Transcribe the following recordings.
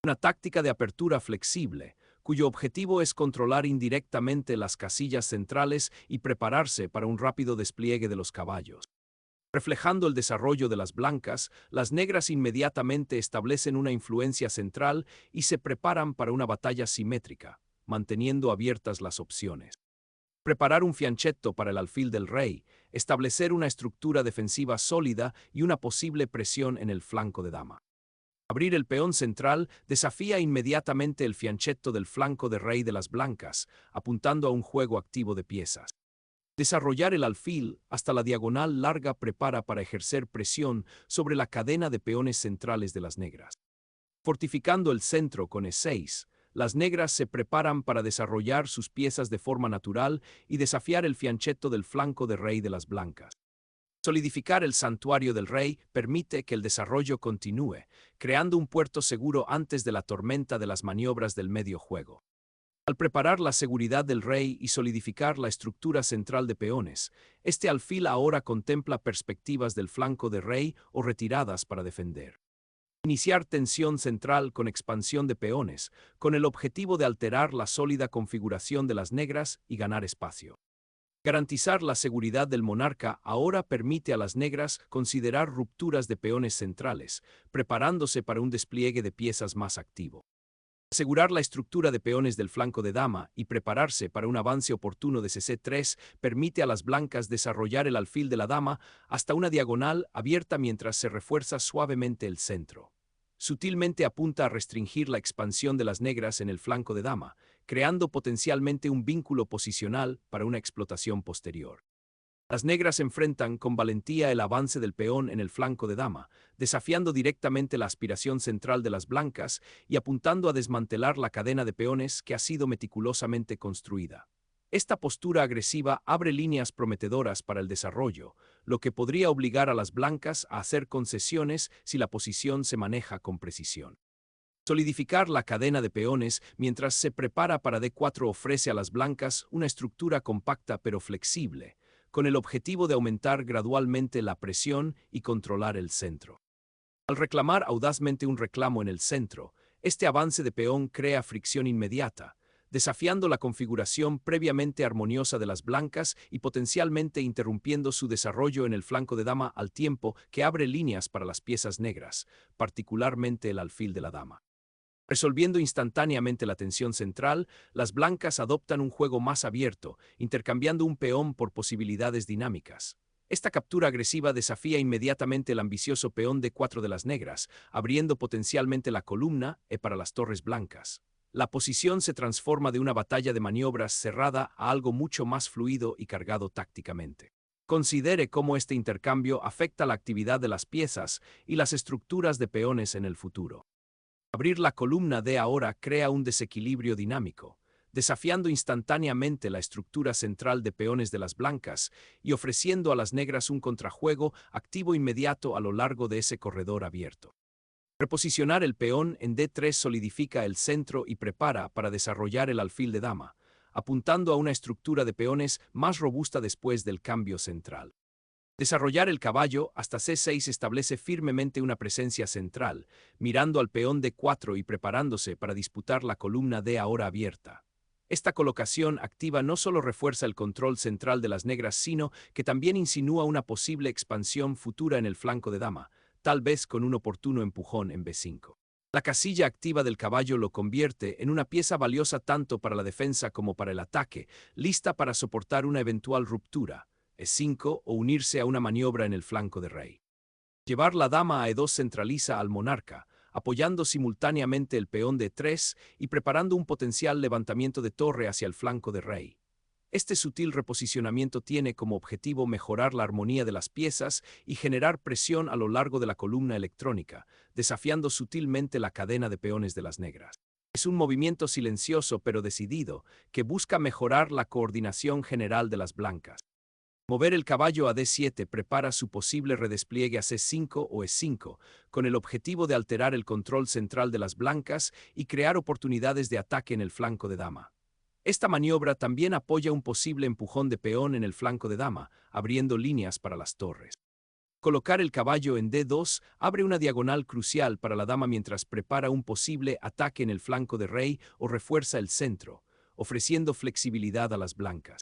Una táctica de apertura flexible, cuyo objetivo es controlar indirectamente las casillas centrales y prepararse para un rápido despliegue de los caballos. Reflejando el desarrollo de las blancas, las negras inmediatamente establecen una influencia central y se preparan para una batalla simétrica, manteniendo abiertas las opciones. Preparar un fianchetto para el alfil del rey, establecer una estructura defensiva sólida y una posible presión en el flanco de dama. Abrir el peón central desafía inmediatamente el fianchetto del flanco de rey de las blancas, apuntando a un juego activo de piezas. Desarrollar el alfil hasta la diagonal larga prepara para ejercer presión sobre la cadena de peones centrales de las negras. Fortificando el centro con E6, las negras se preparan para desarrollar sus piezas de forma natural y desafiar el fianchetto del flanco de rey de las blancas. Solidificar el santuario del rey permite que el desarrollo continúe, creando un puerto seguro antes de la tormenta de las maniobras del medio juego. Al preparar la seguridad del rey y solidificar la estructura central de peones, este alfil ahora contempla perspectivas del flanco de rey o retiradas para defender. Iniciar tensión central con expansión de peones, con el objetivo de alterar la sólida configuración de las negras y ganar espacio. Garantizar la seguridad del monarca ahora permite a las negras considerar rupturas de peones centrales, preparándose para un despliegue de piezas más activo. Asegurar la estructura de peones del flanco de dama y prepararse para un avance oportuno de CC3 permite a las blancas desarrollar el alfil de la dama hasta una diagonal abierta mientras se refuerza suavemente el centro. Sutilmente apunta a restringir la expansión de las negras en el flanco de dama, creando potencialmente un vínculo posicional para una explotación posterior. Las negras enfrentan con valentía el avance del peón en el flanco de dama, desafiando directamente la aspiración central de las blancas y apuntando a desmantelar la cadena de peones que ha sido meticulosamente construida. Esta postura agresiva abre líneas prometedoras para el desarrollo, lo que podría obligar a las blancas a hacer concesiones si la posición se maneja con precisión. Solidificar la cadena de peones mientras se prepara para D4 ofrece a las blancas una estructura compacta pero flexible, con el objetivo de aumentar gradualmente la presión y controlar el centro. Al reclamar audazmente un reclamo en el centro, este avance de peón crea fricción inmediata, desafiando la configuración previamente armoniosa de las blancas y potencialmente interrumpiendo su desarrollo en el flanco de dama al tiempo que abre líneas para las piezas negras, particularmente el alfil de la dama. Resolviendo instantáneamente la tensión central, las blancas adoptan un juego más abierto, intercambiando un peón por posibilidades dinámicas. Esta captura agresiva desafía inmediatamente el ambicioso peón D4 de las negras, abriendo potencialmente la columna para las torres blancas. La posición se transforma de una batalla de maniobras cerrada a algo mucho más fluido y cargado tácticamente. Considere cómo este intercambio afecta la actividad de las piezas y las estructuras de peones en el futuro. Abrir la columna D ahora crea un desequilibrio dinámico, desafiando instantáneamente la estructura central de peones de las blancas y ofreciendo a las negras un contrajuego activo inmediato a lo largo de ese corredor abierto. Reposicionar el peón en D3 solidifica el centro y prepara para desarrollar el alfil de dama, apuntando a una estructura de peones más robusta después del cambio central. Desarrollar el caballo hasta C6 establece firmemente una presencia central, mirando al peón D4 y preparándose para disputar la columna D ahora abierta. Esta colocación activa no solo refuerza el control central de las negras, sino que también insinúa una posible expansión futura en el flanco de dama, tal vez con un oportuno empujón en B5. La casilla activa del caballo lo convierte en una pieza valiosa tanto para la defensa como para el ataque, lista para soportar una eventual ruptura. E5 o unirse a una maniobra en el flanco de rey. Llevar la dama a E2 centraliza al monarca, apoyando simultáneamente el peón de E3 y preparando un potencial levantamiento de torre hacia el flanco de rey. Este sutil reposicionamiento tiene como objetivo mejorar la armonía de las piezas y generar presión a lo largo de la columna electrónica, desafiando sutilmente la cadena de peones de las negras. Es un movimiento silencioso pero decidido que busca mejorar la coordinación general de las blancas. Mover el caballo a D7 prepara su posible redespliegue a C5 o E5, con el objetivo de alterar el control central de las blancas y crear oportunidades de ataque en el flanco de dama. Esta maniobra también apoya un posible empujón de peón en el flanco de dama, abriendo líneas para las torres. Colocar el caballo en D2 abre una diagonal crucial para la dama mientras prepara un posible ataque en el flanco de rey o refuerza el centro, ofreciendo flexibilidad a las blancas.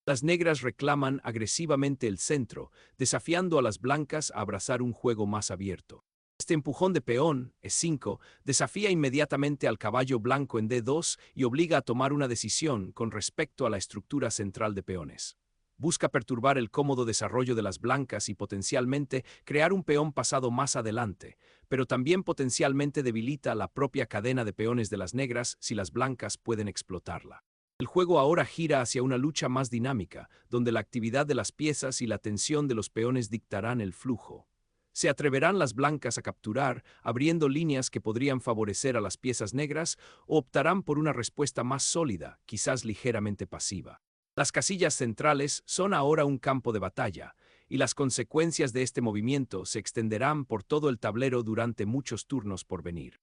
Las negras reclaman agresivamente el centro, desafiando a las blancas a abrazar un juego más abierto. Este empujón de peón, E5, desafía inmediatamente al caballo blanco en D2 y obliga a tomar una decisión con respecto a la estructura central de peones. Busca perturbar el cómodo desarrollo de las blancas y potencialmente crear un peón pasado más adelante, pero también potencialmente debilita la propia cadena de peones de las negras si las blancas pueden explotarla. El juego ahora gira hacia una lucha más dinámica, donde la actividad de las piezas y la tensión de los peones dictarán el flujo. ¿Se atreverán las blancas a capturar, abriendo líneas que podrían favorecer a las piezas negras, o optarán por una respuesta más sólida, quizás ligeramente pasiva? Las casillas centrales son ahora un campo de batalla, y las consecuencias de este movimiento se extenderán por todo el tablero durante muchos turnos por venir.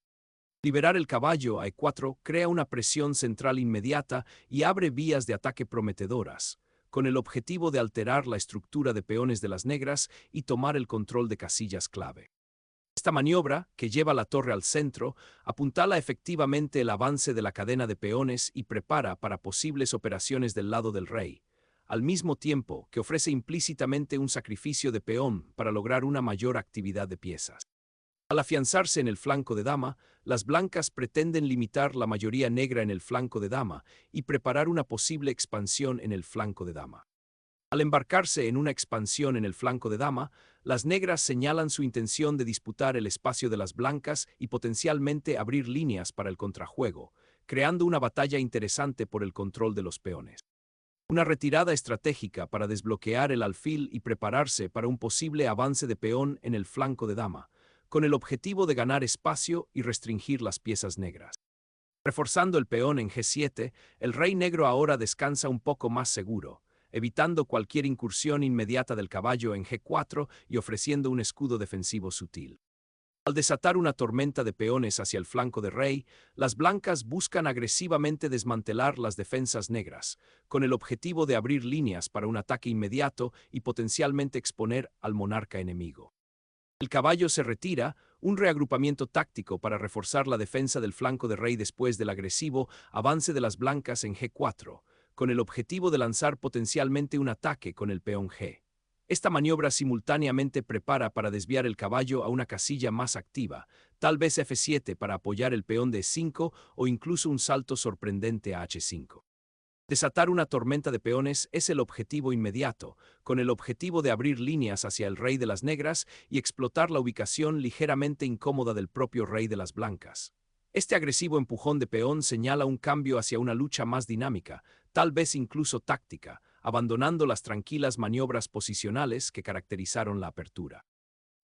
Liberar el caballo a E4 crea una presión central inmediata y abre vías de ataque prometedoras, con el objetivo de alterar la estructura de peones de las negras y tomar el control de casillas clave. Esta maniobra, que lleva la torre al centro, apuntala efectivamente el avance de la cadena de peones y prepara para posibles operaciones del lado del rey, al mismo tiempo que ofrece implícitamente un sacrificio de peón para lograr una mayor actividad de piezas. Al afianzarse en el flanco de dama, las blancas pretenden limitar la mayoría negra en el flanco de dama y preparar una posible expansión en el flanco de dama. Al embarcarse en una expansión en el flanco de dama, las negras señalan su intención de disputar el espacio de las blancas y potencialmente abrir líneas para el contrajuego, creando una batalla interesante por el control de los peones. Una retirada estratégica para desbloquear el alfil y prepararse para un posible avance de peón en el flanco de dama, con el objetivo de ganar espacio y restringir las piezas negras. Reforzando el peón en G7, el rey negro ahora descansa un poco más seguro, evitando cualquier incursión inmediata del caballo en G4 y ofreciendo un escudo defensivo sutil. Al desatar una tormenta de peones hacia el flanco de rey, las blancas buscan agresivamente desmantelar las defensas negras, con el objetivo de abrir líneas para un ataque inmediato y potencialmente exponer al monarca enemigo. El caballo se retira, un reagrupamiento táctico para reforzar la defensa del flanco de rey después del agresivo avance de las blancas en G4, con el objetivo de lanzar potencialmente un ataque con el peón G. Esta maniobra simultáneamente prepara para desviar el caballo a una casilla más activa, tal vez F7 para apoyar el peón de E5 o incluso un salto sorprendente a H5. Desatar una tormenta de peones es el objetivo inmediato, con el objetivo de abrir líneas hacia el rey de las negras y explotar la ubicación ligeramente incómoda del propio rey de las blancas. Este agresivo empujón de peón señala un cambio hacia una lucha más dinámica, tal vez incluso táctica, abandonando las tranquilas maniobras posicionales que caracterizaron la apertura.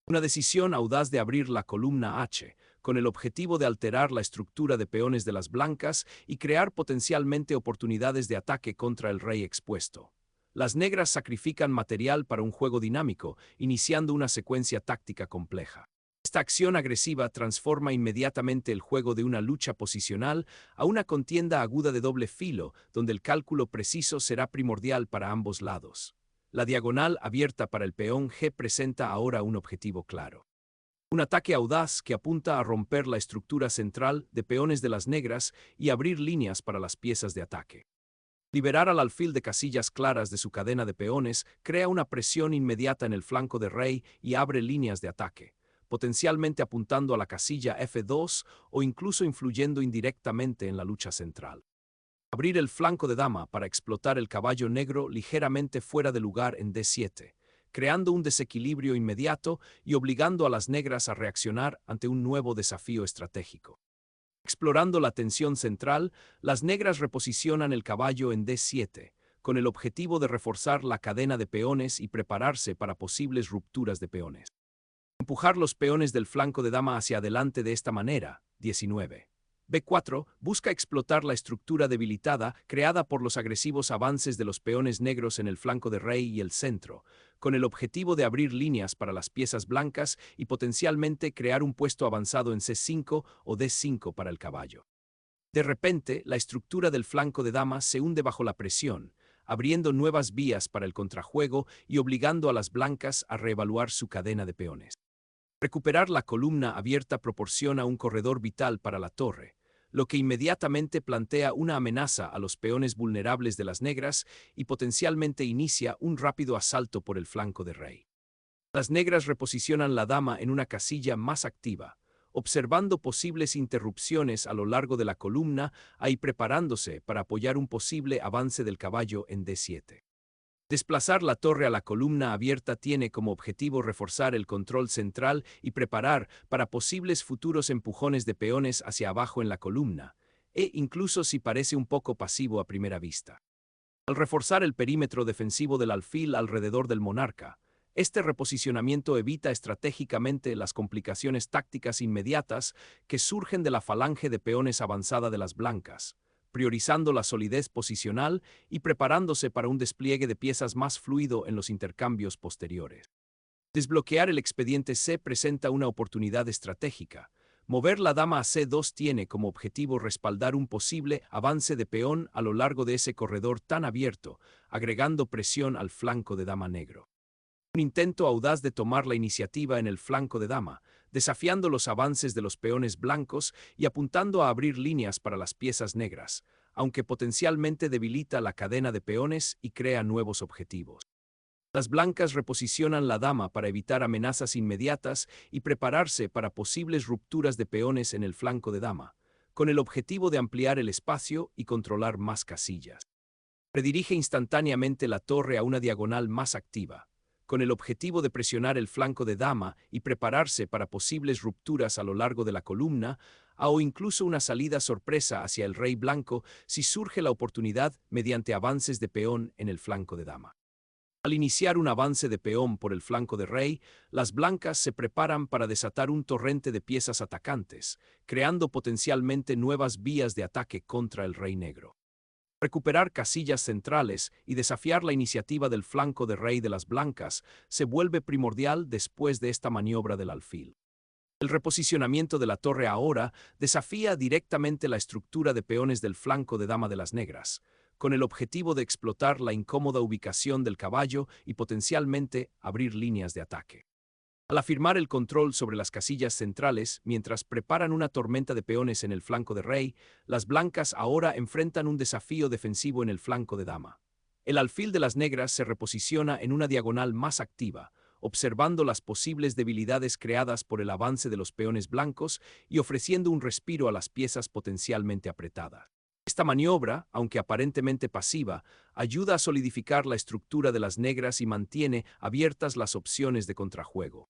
Una decisión audaz de abrir la columna H, con el objetivo de alterar la estructura de peones de las blancas y crear potencialmente oportunidades de ataque contra el rey expuesto. Las negras sacrifican material para un juego dinámico, iniciando una secuencia táctica compleja. Esta acción agresiva transforma inmediatamente el juego de una lucha posicional a una contienda aguda de doble filo, donde el cálculo preciso será primordial para ambos lados. La diagonal abierta para el peón G presenta ahora un objetivo claro. Un ataque audaz que apunta a romper la estructura central de peones de las negras y abrir líneas para las piezas de ataque. Liberar al alfil de casillas claras de su cadena de peones crea una presión inmediata en el flanco de rey y abre líneas de ataque, potencialmente apuntando a la casilla F2 o incluso influyendo indirectamente en la lucha central. Abrir el flanco de dama para explotar el caballo negro ligeramente fuera de lugar en D7, creando un desequilibrio inmediato y obligando a las negras a reaccionar ante un nuevo desafío estratégico. Explorando la tensión central, las negras reposicionan el caballo en D7, con el objetivo de reforzar la cadena de peones y prepararse para posibles rupturas de peones. Empujar los peones del flanco de dama hacia adelante de esta manera, 19. B4 busca explotar la estructura debilitada creada por los agresivos avances de los peones negros en el flanco de rey y el centro, con el objetivo de abrir líneas para las piezas blancas y potencialmente crear un puesto avanzado en C5 o D5 para el caballo. De repente, la estructura del flanco de dama se hunde bajo la presión, abriendo nuevas vías para el contrajuego y obligando a las blancas a reevaluar su cadena de peones. Recuperar la columna abierta proporciona un corredor vital para la torre, lo que inmediatamente plantea una amenaza a los peones vulnerables de las negras y potencialmente inicia un rápido asalto por el flanco de rey. Las negras reposicionan la dama en una casilla más activa, observando posibles interrupciones a lo largo de la columna y preparándose para apoyar un posible avance del caballo en D7. Desplazar la torre a la columna abierta tiene como objetivo reforzar el control central y preparar para posibles futuros empujones de peones hacia abajo en la columna, incluso si parece un poco pasivo a primera vista. Al reforzar el perímetro defensivo del alfil alrededor del monarca, este reposicionamiento evita estratégicamente las complicaciones tácticas inmediatas que surgen de la falange de peones avanzada de las blancas, priorizando la solidez posicional y preparándose para un despliegue de piezas más fluido en los intercambios posteriores. Desbloquear el expediente C presenta una oportunidad estratégica. Mover la dama a C2 tiene como objetivo respaldar un posible avance de peón a lo largo de ese corredor tan abierto, agregando presión al flanco de dama negro. Un intento audaz de tomar la iniciativa en el flanco de dama, desafiando los avances de los peones blancos y apuntando a abrir líneas para las piezas negras, aunque potencialmente debilita la cadena de peones y crea nuevos objetivos. Las blancas reposicionan la dama para evitar amenazas inmediatas y prepararse para posibles rupturas de peones en el flanco de dama, con el objetivo de ampliar el espacio y controlar más casillas. Redirige instantáneamente la torre a una diagonal más activa, con el objetivo de presionar el flanco de dama y prepararse para posibles rupturas a lo largo de la columna, o incluso una salida sorpresa hacia el rey blanco si surge la oportunidad mediante avances de peón en el flanco de dama. Al iniciar un avance de peón por el flanco de rey, las blancas se preparan para desatar un torrente de piezas atacantes, creando potencialmente nuevas vías de ataque contra el rey negro. Recuperar casillas centrales y desafiar la iniciativa del flanco de rey de las blancas se vuelve primordial después de esta maniobra del alfil. El reposicionamiento de la torre ahora desafía directamente la estructura de peones del flanco de dama de las negras, con el objetivo de explotar la incómoda ubicación del caballo y potencialmente abrir líneas de ataque. Al afirmar el control sobre las casillas centrales mientras preparan una tormenta de peones en el flanco de rey, las blancas ahora enfrentan un desafío defensivo en el flanco de dama. El alfil de las negras se reposiciona en una diagonal más activa, observando las posibles debilidades creadas por el avance de los peones blancos y ofreciendo un respiro a las piezas potencialmente apretadas. Esta maniobra, aunque aparentemente pasiva, ayuda a solidificar la estructura de las negras y mantiene abiertas las opciones de contrajuego.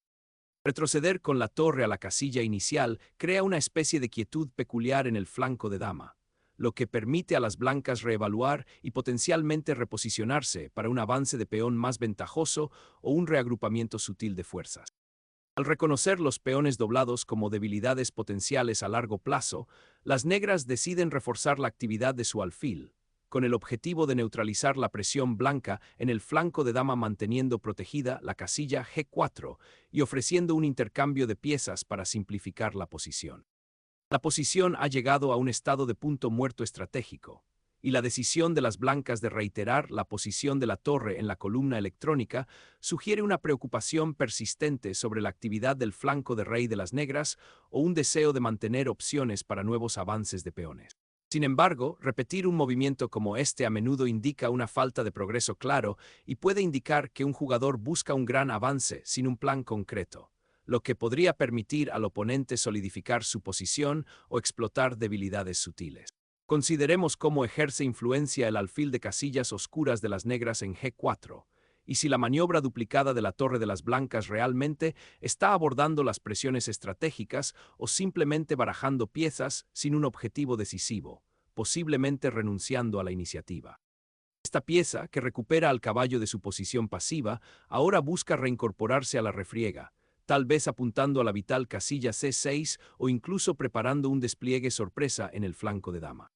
Retroceder con la torre a la casilla inicial crea una especie de quietud peculiar en el flanco de dama, lo que permite a las blancas reevaluar y potencialmente reposicionarse para un avance de peón más ventajoso o un reagrupamiento sutil de fuerzas. Al reconocer los peones doblados como debilidades potenciales a largo plazo, las negras deciden reforzar la actividad de su alfil, con el objetivo de neutralizar la presión blanca en el flanco de dama manteniendo protegida la casilla G4 y ofreciendo un intercambio de piezas para simplificar la posición. La posición ha llegado a un estado de punto muerto estratégico, y la decisión de las blancas de reiterar la posición de la torre en la columna electrónica sugiere una preocupación persistente sobre la actividad del flanco de rey de las negras o un deseo de mantener opciones para nuevos avances de peones. Sin embargo, repetir un movimiento como este a menudo indica una falta de progreso claro y puede indicar que un jugador busca un gran avance sin un plan concreto, lo que podría permitir al oponente solidificar su posición o explotar debilidades sutiles. Consideremos cómo ejerce influencia el alfil de casillas oscuras de las negras en G4, y si la maniobra duplicada de la torre de las blancas realmente está abordando las presiones estratégicas o simplemente barajando piezas sin un objetivo decisivo, posiblemente renunciando a la iniciativa. Esta pieza, que recupera al caballo de su posición pasiva, ahora busca reincorporarse a la refriega, tal vez apuntando a la vital casilla C6 o incluso preparando un despliegue sorpresa en el flanco de dama.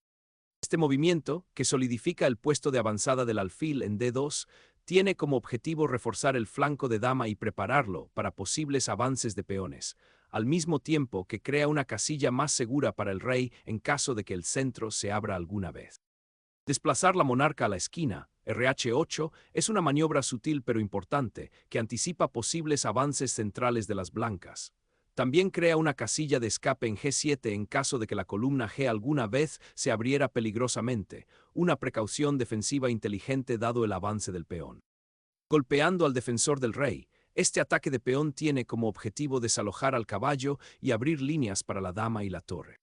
Este movimiento, que solidifica el puesto de avanzada del alfil en D2, tiene como objetivo reforzar el flanco de dama y prepararlo para posibles avances de peones, al mismo tiempo que crea una casilla más segura para el rey en caso de que el centro se abra alguna vez. Desplazar la monarca a la esquina, RH8, es una maniobra sutil pero importante que anticipa posibles avances centrales de las blancas. También crea una casilla de escape en G7 en caso de que la columna G alguna vez se abriera peligrosamente, una precaución defensiva inteligente dado el avance del peón. Golpeando al defensor del rey, este ataque de peón tiene como objetivo desalojar al caballo y abrir líneas para la dama y la torre.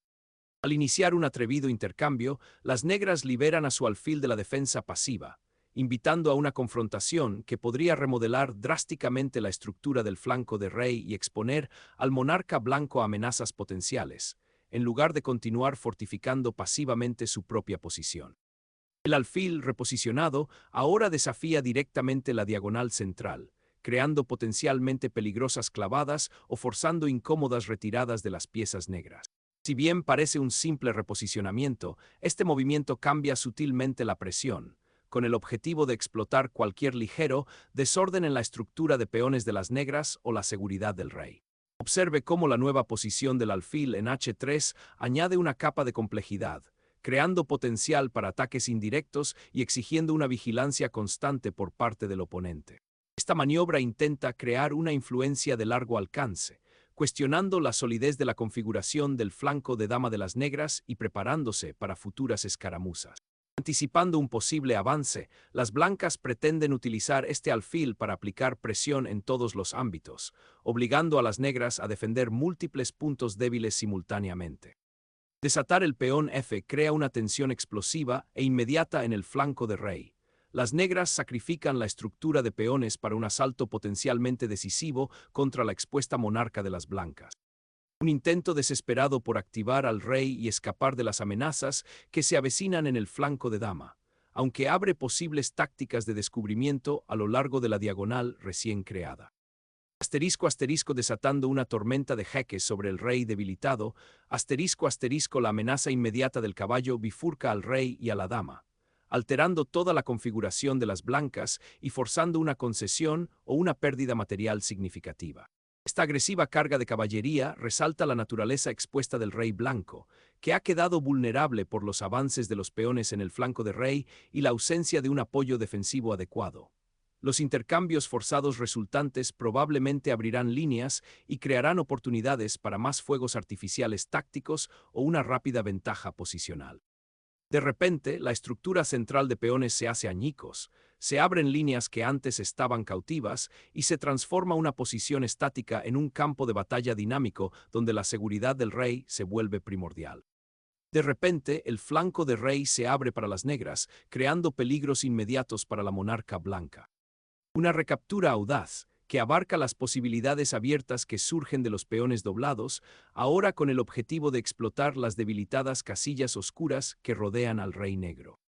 Al iniciar un atrevido intercambio, las negras liberan a su alfil de la defensa pasiva, invitando a una confrontación que podría remodelar drásticamente la estructura del flanco de rey y exponer al monarca blanco a amenazas potenciales, en lugar de continuar fortificando pasivamente su propia posición. El alfil reposicionado ahora desafía directamente la diagonal central, creando potencialmente peligrosas clavadas o forzando incómodas retiradas de las piezas negras. Si bien parece un simple reposicionamiento, este movimiento cambia sutilmente la presión, con el objetivo de explotar cualquier ligero desorden en la estructura de peones de las negras o la seguridad del rey. Observe cómo la nueva posición del alfil en H3 añade una capa de complejidad, creando potencial para ataques indirectos y exigiendo una vigilancia constante por parte del oponente. Esta maniobra intenta crear una influencia de largo alcance, cuestionando la solidez de la configuración del flanco de dama de las negras y preparándose para futuras escaramuzas. Anticipando un posible avance, las blancas pretenden utilizar este alfil para aplicar presión en todos los ámbitos, obligando a las negras a defender múltiples puntos débiles simultáneamente. Desatar el peón F crea una tensión explosiva e inmediata en el flanco de rey. Las negras sacrifican la estructura de peones para un asalto potencialmente decisivo contra la expuesta monarca de las blancas. Un intento desesperado por activar al rey y escapar de las amenazas que se avecinan en el flanco de dama, aunque abre posibles tácticas de descubrimiento a lo largo de la diagonal recién creada. Asterisco asterisco desatando una tormenta de jaques sobre el rey debilitado, asterisco asterisco la amenaza inmediata del caballo bifurca al rey y a la dama, alterando toda la configuración de las blancas y forzando una concesión o una pérdida material significativa. Esta agresiva carga de caballería resalta la naturaleza expuesta del rey blanco, que ha quedado vulnerable por los avances de los peones en el flanco de rey y la ausencia de un apoyo defensivo adecuado. Los intercambios forzados resultantes probablemente abrirán líneas y crearán oportunidades para más fuegos artificiales tácticos o una rápida ventaja posicional. De repente, la estructura central de peones se hace añicos, se abren líneas que antes estaban cautivas y se transforma una posición estática en un campo de batalla dinámico donde la seguridad del rey se vuelve primordial. De repente, el flanco de rey se abre para las negras, creando peligros inmediatos para la monarca blanca. Una recaptura audaz, que abarca las posibilidades abiertas que surgen de los peones doblados, ahora con el objetivo de explotar las debilitadas casillas oscuras que rodean al rey negro.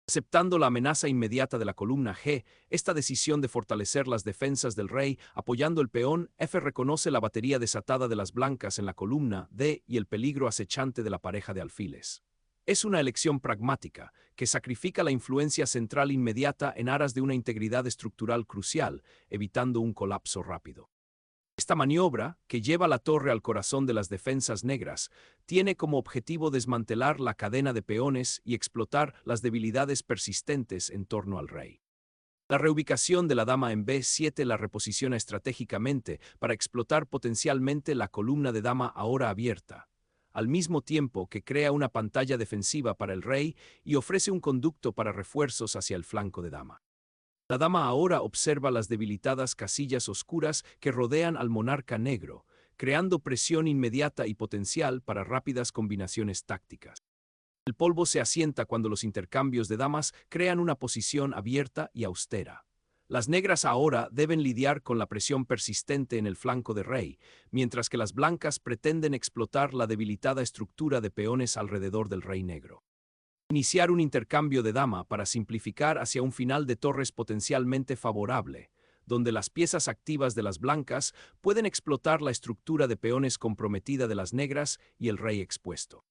Aceptando la amenaza inmediata de la columna G, esta decisión de fortalecer las defensas del rey apoyando el peón F reconoce la batería desatada de las blancas en la columna D y el peligro acechante de la pareja de alfiles. Es una elección pragmática, que sacrifica la influencia central inmediata en aras de una integridad estructural crucial, evitando un colapso rápido. Esta maniobra, que lleva la torre al corazón de las defensas negras, tiene como objetivo desmantelar la cadena de peones y explotar las debilidades persistentes en torno al rey. La reubicación de la dama en B7 la reposiciona estratégicamente para explotar potencialmente la columna de dama ahora abierta, al mismo tiempo que crea una pantalla defensiva para el rey y ofrece un conducto para refuerzos hacia el flanco de dama. La dama ahora observa las debilitadas casillas oscuras que rodean al monarca negro, creando presión inmediata y potencial para rápidas combinaciones tácticas. El polvo se asienta cuando los intercambios de damas crean una posición abierta y austera. Las negras ahora deben lidiar con la presión persistente en el flanco de rey, mientras que las blancas pretenden explotar la debilitada estructura de peones alrededor del rey negro. Iniciar un intercambio de dama para simplificar hacia un final de torres potencialmente favorable, donde las piezas activas de las blancas pueden explotar la estructura de peones comprometida de las negras y el rey expuesto.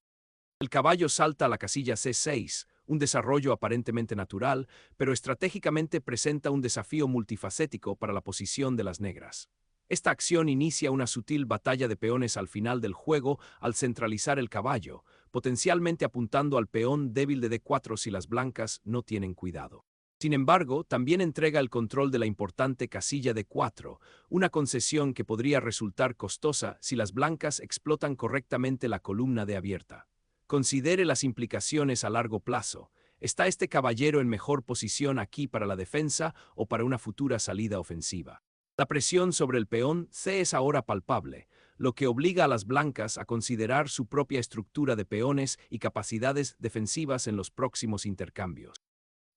El caballo salta a la casilla C6, un desarrollo aparentemente natural, pero estratégicamente presenta un desafío multifacético para la posición de las negras. Esta acción inicia una sutil batalla de peones al final del juego al centralizar el caballo, potencialmente apuntando al peón débil de D4 si las blancas no tienen cuidado. Sin embargo, también entrega el control de la importante casilla D4, una concesión que podría resultar costosa si las blancas explotan correctamente la columna D abierta. Considere las implicaciones a largo plazo. ¿Está este caballero en mejor posición aquí para la defensa o para una futura salida ofensiva? La presión sobre el peón C es ahora palpable, lo que obliga a las blancas a considerar su propia estructura de peones y capacidades defensivas en los próximos intercambios.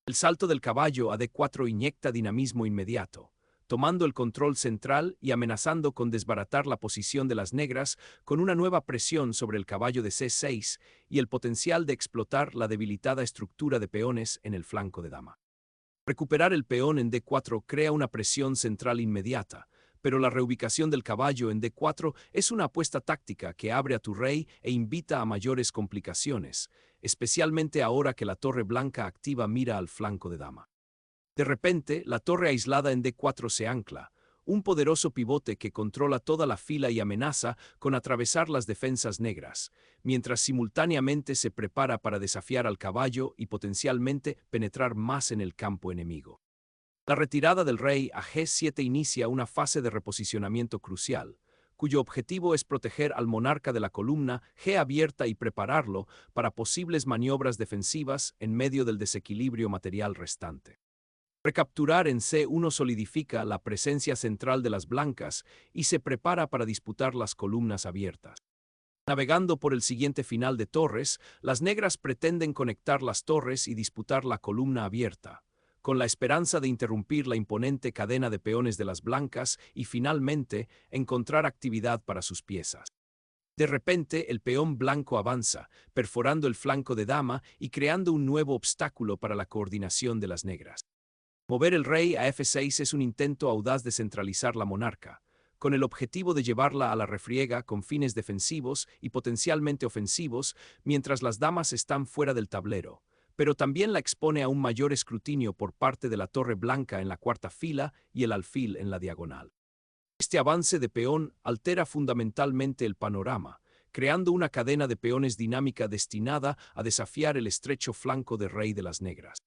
El salto del caballo a D4 inyecta dinamismo inmediato, tomando el control central y amenazando con desbaratar la posición de las negras con una nueva presión sobre el caballo de C6 y el potencial de explotar la debilitada estructura de peones en el flanco de dama. Recuperar el peón en D4 crea una presión central inmediata, pero la reubicación del caballo en D4 es una apuesta táctica que abre a tu rey e invita a mayores complicaciones, especialmente ahora que la torre blanca activa mira al flanco de dama. De repente, la torre aislada en D4 se ancla, un poderoso pivote que controla toda la fila y amenaza con atravesar las defensas negras, mientras simultáneamente se prepara para desafiar al caballo y potencialmente penetrar más en el campo enemigo. La retirada del rey a G7 inicia una fase de reposicionamiento crucial, cuyo objetivo es proteger al monarca de la columna G abierta y prepararlo para posibles maniobras defensivas en medio del desequilibrio material restante. Recapturar en C1 solidifica la presencia central de las blancas y se prepara para disputar las columnas abiertas. Navegando por el siguiente final de torres, las negras pretenden conectar las torres y disputar la columna abierta, con la esperanza de interrumpir la imponente cadena de peones de las blancas y finalmente encontrar actividad para sus piezas. De repente, el peón blanco avanza, perforando el flanco de dama y creando un nuevo obstáculo para la coordinación de las negras. Mover el rey a F6 es un intento audaz de centralizar la monarca, con el objetivo de llevarla a la refriega con fines defensivos y potencialmente ofensivos mientras las damas están fuera del tablero, pero también la expone a un mayor escrutinio por parte de la torre blanca en la cuarta fila y el alfil en la diagonal. Este avance de peón altera fundamentalmente el panorama, creando una cadena de peones dinámica destinada a desafiar el estrecho flanco de rey de las negras.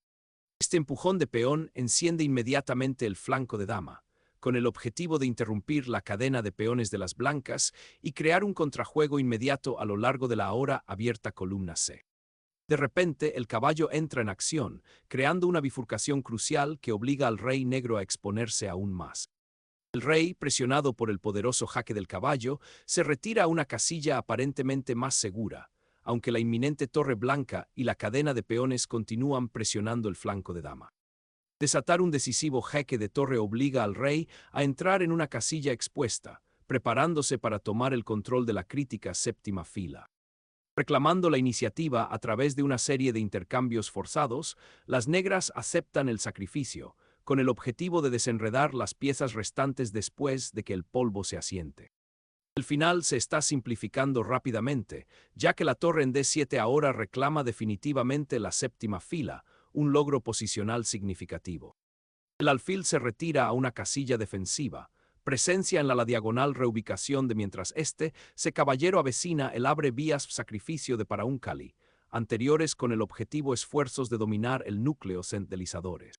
Este empujón de peón enciende inmediatamente el flanco de dama, con el objetivo de interrumpir la cadena de peones de las blancas y crear un contrajuego inmediato a lo largo de la ahora abierta columna C. De repente, el caballo entra en acción, creando una bifurcación crucial que obliga al rey negro a exponerse aún más. El rey, presionado por el poderoso jaque del caballo, se retira a una casilla aparentemente más segura, aunque la inminente torre blanca y la cadena de peones continúan presionando el flanco de dama. Desatar un decisivo jaque de torre obliga al rey a entrar en una casilla expuesta, preparándose para tomar el control de la crítica séptima fila. Reclamando la iniciativa a través de una serie de intercambios forzados, las negras aceptan el sacrificio, con el objetivo de desenredar las piezas restantes después de que el polvo se asiente. El final se está simplificando rápidamente, ya que la torre en D7 ahora reclama definitivamente la séptima fila, un logro posicional significativo. El alfil se retira a una casilla defensiva, presencia en la diagonal reubicación de mientras se caballero avecina el abre vías sacrificio de Parauncali, anteriores con el objetivo esfuerzos de dominar el núcleo centralizadores.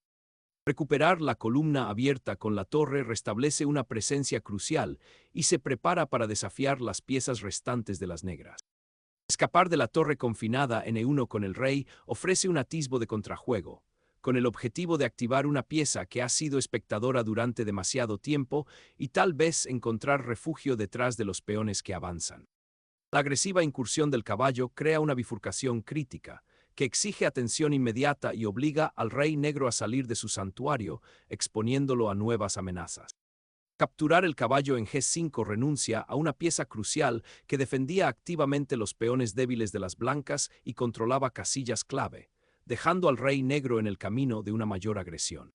Recuperar la columna abierta con la torre restablece una presencia crucial y se prepara para desafiar las piezas restantes de las negras. Escapar de la torre confinada en E1 con el rey ofrece un atisbo de contrajuego, con el objetivo de activar una pieza que ha sido espectadora durante demasiado tiempo y tal vez encontrar refugio detrás de los peones que avanzan. La agresiva incursión del caballo crea una bifurcación crítica, que exige atención inmediata y obliga al rey negro a salir de su santuario, exponiéndolo a nuevas amenazas. Capturar el caballo en G5 renuncia a una pieza crucial que defendía activamente los peones débiles de las blancas y controlaba casillas clave, dejando al rey negro en el camino de una mayor agresión.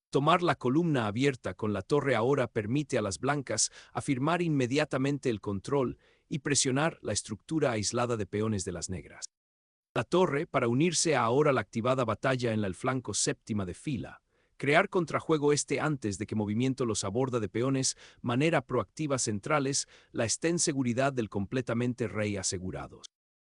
Tomar la columna abierta con la torre ahora permite a las blancas afirmar inmediatamente el control y presionar la estructura aislada de peones de las negras. La torre, para unirse a ahora la activada batalla en el flanco séptima de fila, crear contrajuego antes de que movimiento los aborda de peones, manera proactiva centrales, la estén seguridad del completamente rey asegurados.